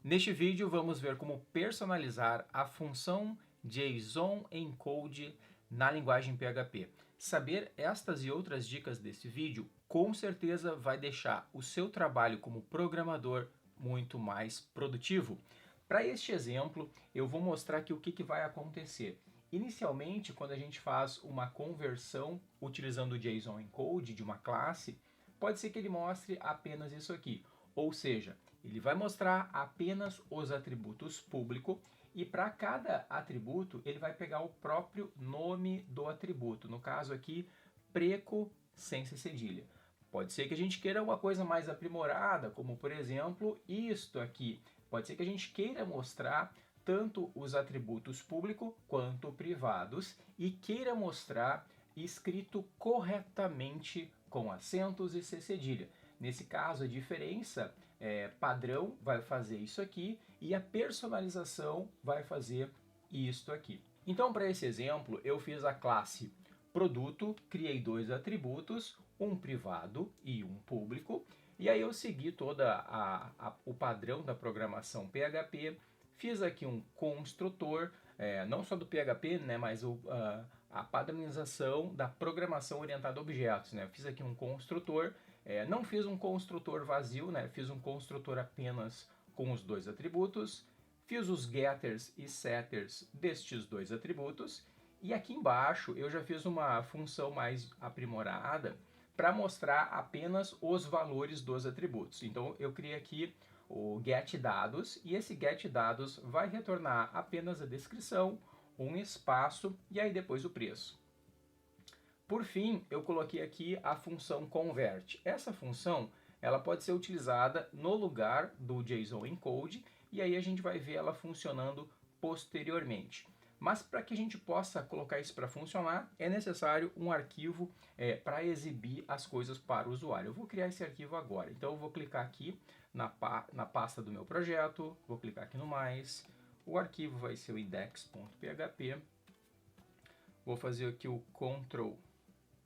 Neste vídeo vamos ver como personalizar a função JSON-encode na linguagem PHP. Saber estas e outras dicas desse vídeo com certeza vai deixar o seu trabalho como programador muito mais produtivo. Para este exemplo, eu vou mostrar aqui o que vai acontecer. Inicialmente, quando a gente faz uma conversão utilizando o JSON-encode de uma classe, pode ser que ele mostre apenas isso aqui. Ou seja, ele vai mostrar apenas os atributos público e para cada atributo ele vai pegar o próprio nome do atributo. No caso aqui, preco sem ser cedilha. Pode ser que a gente queira uma coisa mais aprimorada, como por exemplo isto aqui. Pode ser que a gente queira mostrar tanto os atributos público quanto privados e queira mostrar escrito corretamente com acentos e C cedilha. Nesse caso, a diferença padrão vai fazer isso aqui e a personalização vai fazer isto aqui. Então, para esse exemplo, eu fiz a classe produto, criei dois atributos, um privado e um público, e aí eu segui toda o padrão da programação PHP, fiz aqui um construtor, não só do PHP, né, mas a padronização da programação orientada a objetos. Né? Eu fiz aqui um construtor, não fiz um construtor vazio, né? Fiz um construtor apenas com os dois atributos, fiz os getters e setters destes dois atributos, e aqui embaixo eu já fiz uma função mais aprimorada para mostrar apenas os valores dos atributos. Então eu criei aqui o getDados, e esse getDados vai retornar apenas a descrição, um espaço e aí depois o preço. Por fim, eu coloquei aqui a função convert. Essa função ela pode ser utilizada no lugar do JSON-encode e aí a gente vai ver ela funcionando posteriormente. Mas para que a gente possa colocar isso para funcionar, é necessário um arquivo para exibir as coisas para o usuário. Eu vou criar esse arquivo agora. Então eu vou clicar aqui na pasta do meu projeto, vou clicar aqui no mais, o arquivo vai ser o index.php, vou fazer aqui o Ctrl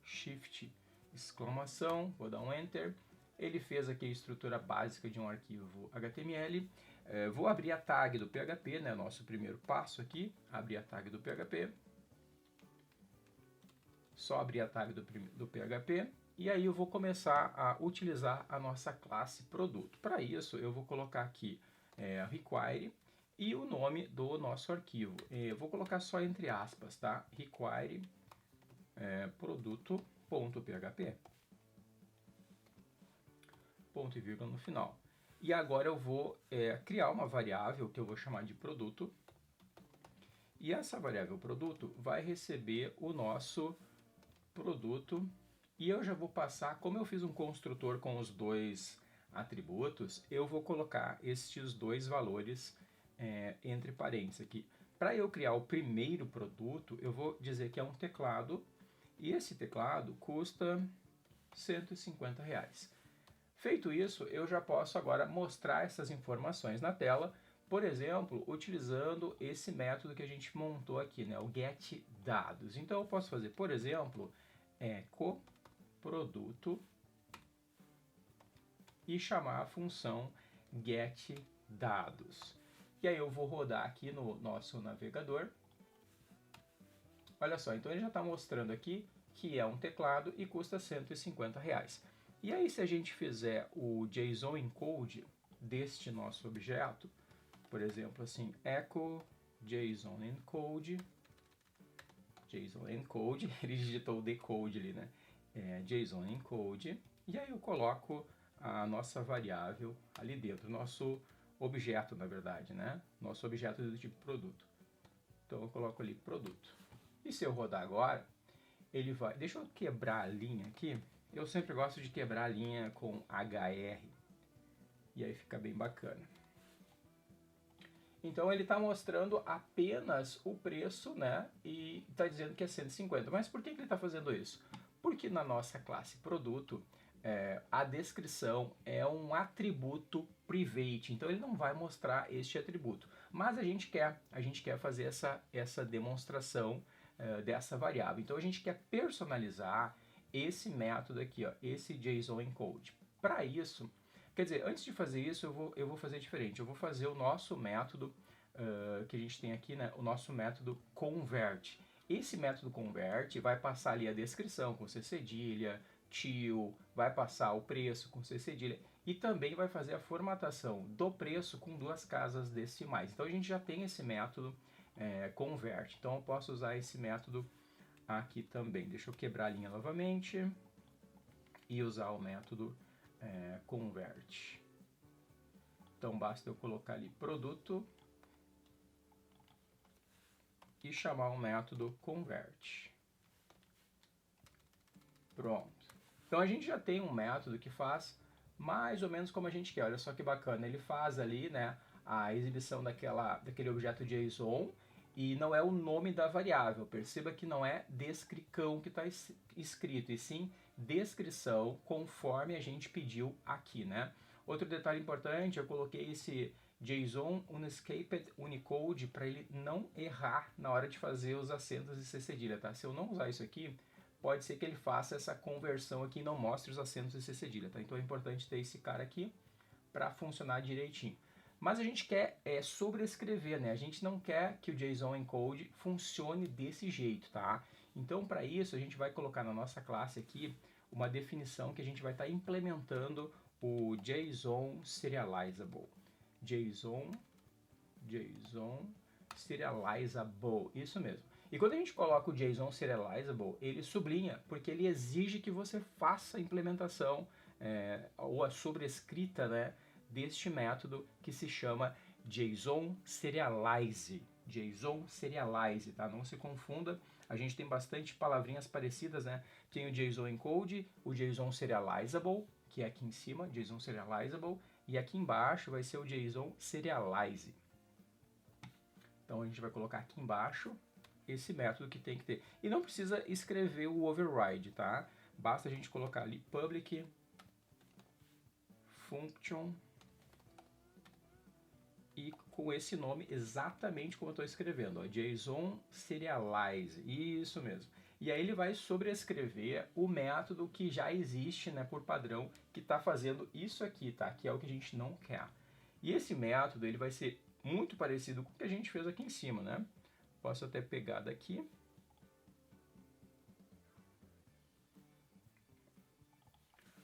Shift exclamação, vou dar um Enter. Ele fez aqui a estrutura básica de um arquivo HTML. Vou abrir a tag do PHP, né, nosso primeiro passo aqui, abrir a tag do PHP. Só abrir a tag do PHP. E aí eu vou começar a utilizar a nossa classe produto. Para isso eu vou colocar aqui require e o nome do nosso arquivo. Eu vou colocar só entre aspas, tá? Require produto.php, ponto e vírgula no final. E agora eu vou criar uma variável que eu vou chamar de produto, e essa variável produto vai receber o nosso produto, e eu já vou passar, como eu fiz um construtor com os dois atributos, eu vou colocar estes dois valores entre parênteses aqui. Para eu criar o primeiro produto, eu vou dizer que é um teclado, e esse teclado custa R$150. Feito isso, eu já posso agora mostrar essas informações na tela, por exemplo, utilizando esse método que a gente montou aqui, né, o getDados. Então eu posso fazer, por exemplo, echo produto e chamar a função getDados. E aí eu vou rodar aqui no nosso navegador. Olha só, então ele já está mostrando aqui que é um teclado e custa R$150. E aí se a gente fizer o JSON-encode deste nosso objeto, por exemplo assim, echo JSON-encode, ele digitou o decode ali, né? JSON-encode, e aí eu coloco a nossa variável ali dentro, nosso objeto na verdade, né? Nosso objeto do tipo produto. Então eu coloco ali produto. E se eu rodar agora, ele vai... Deixa eu quebrar a linha aqui. Eu sempre gosto de quebrar a linha com HR. E aí fica bem bacana. Então ele está mostrando apenas o preço, né? E está dizendo que é 150. Mas por que ele está fazendo isso? Porque na nossa classe produto, a descrição é um atributo private, então ele não vai mostrar este atributo. Mas a gente quer fazer essa demonstração dessa variável. Então a gente quer personalizar esse método aqui, ó, esse JSON-encode. Para isso, o Quer dizer, antes de fazer isso, eu vou fazer diferente. Eu vou fazer o nosso método que a gente tem aqui, né? O nosso método convert. Esse método convert vai passar ali a descrição com C cedilha, tio, vai passar o preço com C cedilha e também vai fazer a formatação do preço com 2 casas decimais. Então a gente já tem esse método convert. Então eu posso usar esse método aqui também. Deixa eu quebrar a linha novamente e usar o método convert. Então basta eu colocar ali produto e chamar o método convert. Pronto. Então a gente já tem um método que faz mais ou menos como a gente quer. Olha só que bacana. Ele faz ali, né, a exibição daquele objeto JSON e não é o nome da variável. Perceba que não é descricão que está escrito, e sim descrição conforme a gente pediu aqui, né? Outro detalhe importante, eu coloquei esse JSON Unescaped Unicode para ele não errar na hora de fazer os acentos e C cedilha, tá? Se eu não usar isso aqui, pode ser que ele faça essa conversão aqui e não mostre os acentos e C cedilha, tá? Então é importante ter esse cara aqui para funcionar direitinho. Mas a gente quer sobrescrever, né? A gente não quer que o JSON encode funcione desse jeito, tá? Então para isso a gente vai colocar na nossa classe aqui uma definição que a gente vai estar implementando o JSON Serializable. JSON Serializable, isso mesmo. E quando a gente coloca o JSON Serializable, ele sublinha, porque ele exige que você faça a implementação ou a sobrescrita, né, deste método que se chama JSON Serialize. JSON Serialize, tá? Não se confunda, a gente tem bastante palavrinhas parecidas, né? Tem o JSON Encode, o JSON Serializable, que é aqui em cima, JSON Serializable, e aqui embaixo vai ser o JSON Serialize. Então a gente vai colocar aqui embaixo esse método que tem que ter. E não precisa escrever o override, tá? Basta a gente colocar ali public function e com esse nome exatamente como eu estou escrevendo, ó, JSON Serialize, isso mesmo. E aí ele vai sobrescrever o método que já existe, né, por padrão, que está fazendo isso aqui, tá? Que é o que a gente não quer. E esse método ele vai ser muito parecido com o que a gente fez aqui em cima, né? Posso até pegar daqui.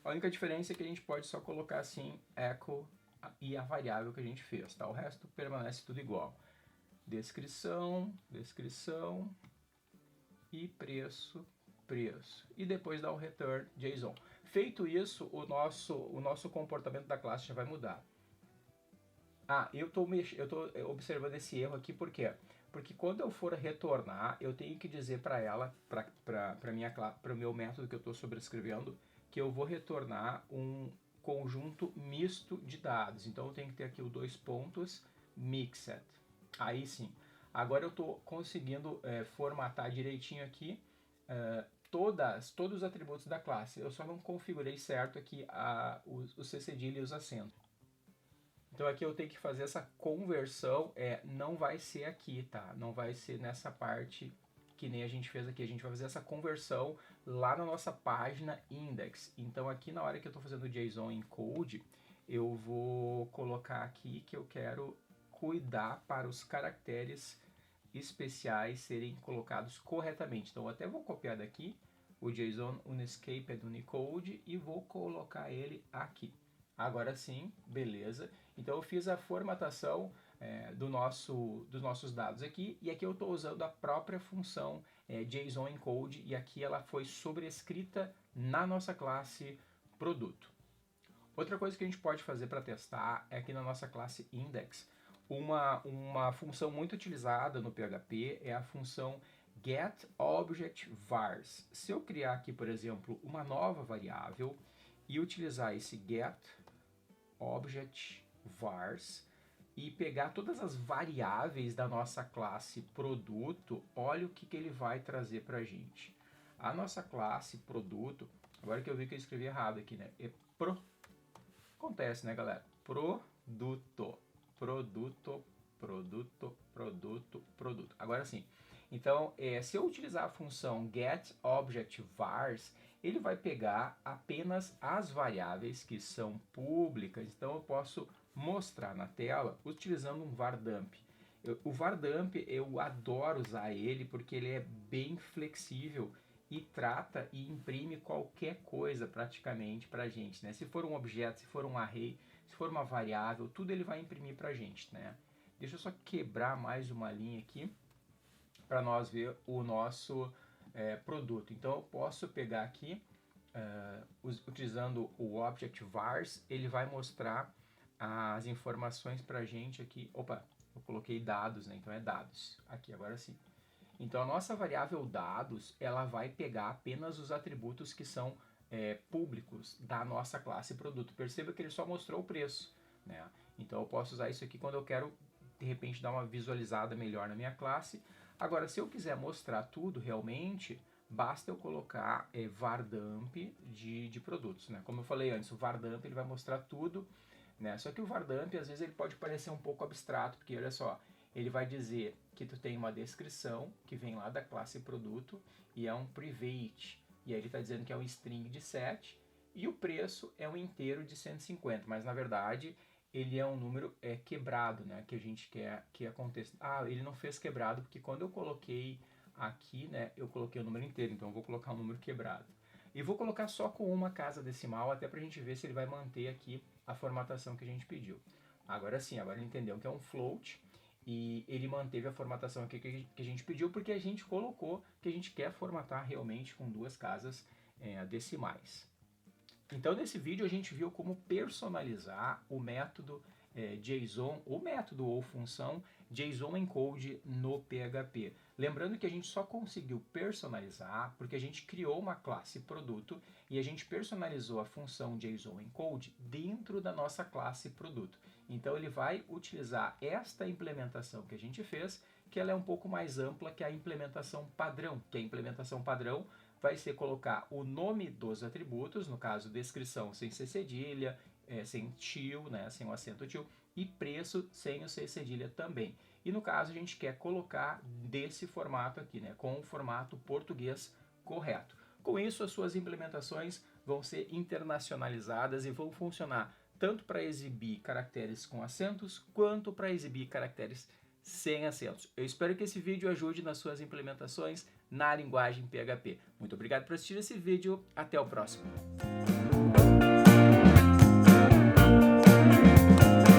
A única diferença é que a gente pode só colocar assim echo e a variável que a gente fez, tá? O resto permanece tudo igual. Descrição, descrição e preço, preço. E depois dá o return JSON. Feito isso, o nosso comportamento da classe já vai mudar. Ah, eu tô observando esse erro aqui, por quê? Porque quando eu for retornar, eu tenho que dizer para ela, para o meu método que eu estou sobrescrevendo, que eu vou retornar um conjunto misto de dados. Então eu tenho que ter aqui o 2 pontos mixed. Aí sim. Agora eu estou conseguindo formatar direitinho aqui todos os atributos da classe. Eu só não configurei certo aqui o C cedilha e os acentos. Então aqui eu tenho que fazer essa conversão, não vai ser aqui, tá? Não vai ser nessa parte que nem a gente fez aqui. A gente vai fazer essa conversão lá na nossa página index. Então aqui na hora que eu estou fazendo o JSON encode, eu vou colocar aqui que eu quero cuidar para os caracteres especiais serem colocados corretamente. Então eu até vou copiar daqui o JSON Unescaped Unicode e vou colocar ele aqui. Agora sim, beleza. Então eu fiz a formatação dos nossos dados aqui, e aqui eu estou usando a própria função JSON encode, e aqui ela foi sobrescrita na nossa classe produto. Outra coisa que a gente pode fazer para testar é aqui na nossa classe index, uma função muito utilizada no PHP é a função getObjectVars. Se eu criar aqui, por exemplo, uma nova variável e utilizar esse getObjectVars e pegar todas as variáveis da nossa classe produto, olha o que ele vai trazer para a gente. A nossa classe produto, agora que eu vi que eu escrevi errado aqui, né? Acontece, né, galera? Produto. Agora sim. Então, se eu utilizar a função getObjectVars, ele vai pegar apenas as variáveis que são públicas. Então eu posso mostrar na tela utilizando um var_dump. O var_dump eu adoro usar ele porque ele é bem flexível e trata e imprime qualquer coisa praticamente para a gente, né? Se for um objeto, se for um array, se for uma variável, tudo ele vai imprimir para a gente, né? Deixa eu só quebrar mais uma linha aqui para nós ver o nosso produto. Então eu posso pegar aqui, utilizando o object vars, ele vai mostrar as informações para a gente aqui. Opa, eu coloquei dados, né? Então é dados. Aqui, agora sim. Então a nossa variável dados, ela vai pegar apenas os atributos que são públicos da nossa classe produto. Perceba que ele só mostrou o preço, né? Então eu posso usar isso aqui quando eu quero, de repente, dar uma visualizada melhor na minha classe. Agora, se eu quiser mostrar tudo realmente, basta eu colocar var_dump de produtos, né? Como eu falei antes, o var_dump ele vai mostrar tudo, né? Só que o var_dump, às vezes, ele pode parecer um pouco abstrato, porque olha só, ele vai dizer que tu tem uma descrição que vem lá da classe produto e é um private, e aí ele está dizendo que é um string de 7 e o preço é um inteiro de 150, mas na verdade ele é um número quebrado, né, que a gente quer que aconteça. Ah, ele não fez quebrado porque quando eu coloquei aqui, né, eu coloquei o número inteiro, então eu vou colocar um número quebrado. E vou colocar só com uma casa decimal, até para a gente ver se ele vai manter aqui a formatação que a gente pediu. Agora sim, agora ele entendeu que é um float, e ele manteve a formatação aqui que a gente pediu, porque a gente colocou que a gente quer formatar realmente com duas casas decimais. Então nesse vídeo a gente viu como personalizar o método JSON, o método ou função JSON Encode no PHP. Lembrando que a gente só conseguiu personalizar porque a gente criou uma classe produto e a gente personalizou a função JSON Encode dentro da nossa classe produto. Então ele vai utilizar esta implementação que a gente fez, que ela é um pouco mais ampla que a implementação padrão, que a implementação padrão vai ser colocar o nome dos atributos, no caso descrição sem C cedilha, sem til, né, sem o acento til, e preço sem o C cedilha também. E no caso a gente quer colocar desse formato aqui, né, com o formato português correto. Com isso as suas implementações vão ser internacionalizadas e vão funcionar tanto para exibir caracteres com acentos, quanto para exibir caracteres sem acentos. Eu espero que esse vídeo ajude nas suas implementações na linguagem PHP. Muito obrigado por assistir esse vídeo, até o próximo.